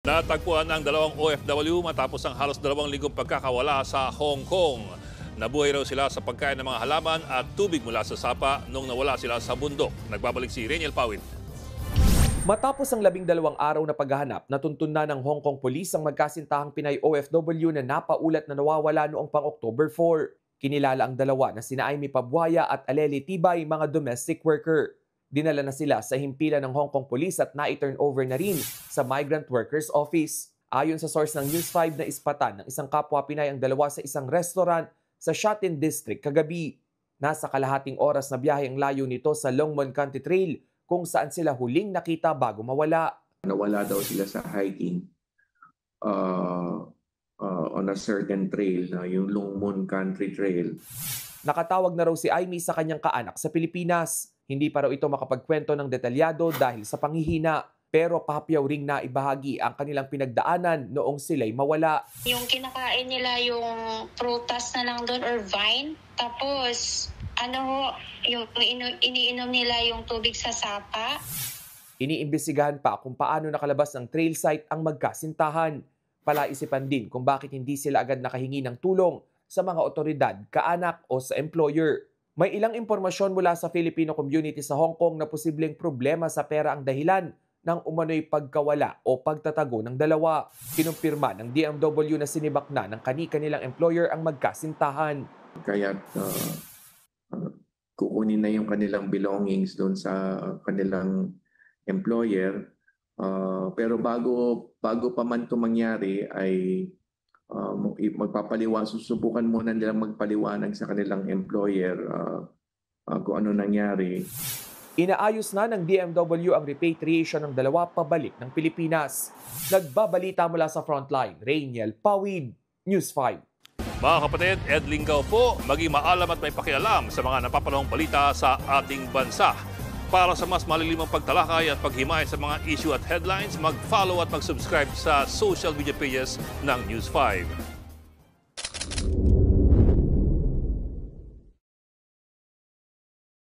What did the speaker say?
Natagpuan ang dalawang OFW matapos ang halos 2 linggong pagkakawala sa Hong Kong. Nabuhay raw sila sa pagkain ng mga halaman at tubig mula sa sapa nung nawala sila sa bundok. Nagbabalik si Reniel Pawin. Matapos ang 12 araw na paghahanap, natuntun na ng Hong Kong Police ang magkasintahang Pinay OFW na napaulat na nawawala noong pang-October 4. Kinilala ang dalawa na sina Aimee Pabuaya at Aleli Tibay, mga domestic worker. Dinala na sila sa himpilan ng Hong Kong Police at na-turn over na rin sa Migrant Workers Office. Ayon sa source ng News 5 na ispatan ng isang kapwa Pinay ang dalawa sa isang restaurant sa Shatin District kagabi. Nasa kalahating oras na biyahe ang layo nito sa Longmon Country Trail kung saan sila huling nakita bago mawala. Nawala daw sila sa hiking on a certain trail, yung Longmon Country Trail. Nakatawag na raw si Aimee sa kanyang kaanak sa Pilipinas. Hindi pa raw ito makapagkwento ng detalyado dahil sa panghihina. Pero pahapyaw ring na ibahagi ang kanilang pinagdaanan noong sila'y mawala. Yung kinakain nila yung prutas na lang doon or vine. Tapos yung iniinom nila yung tubig sa sapa. Iniimbestigahan pa kung paano nakalabas ng trail site ang magkasintahan. Palaisipan din kung bakit hindi sila agad nakahingi ng tulong sa mga otoridad, kaanak o sa employer. May ilang impormasyon mula sa Filipino community sa Hong Kong na posibleng problema sa pera ang dahilan ng umano'y pagkawala o pagtatago ng dalawa. Kinumpirma ng DMW na sinibak na ng kani-kanilang employer ang magkasintahan. Kaya kukunin na yung kanilang belongings doon sa kanilang employer. Pero bago pa man ito mangyari ay susubukan muna nilang magpaliwanag sa kanilang employer kung ano nangyari. Inaayos na ng DMW ang repatriation ng dalawa pabalik ng Pilipinas. Nagbabalita mula sa frontline, Reniel Pawin, News 5. Mga kapatid, Ed Lingaw po, maging maalam at may pakialam sa mga napapanahong balita sa ating bansa. Para sa mas malilimang pagtalakay at paghimay sa mga issue at headlines, mag-follow at mag-subscribe sa social media pages ng News 5.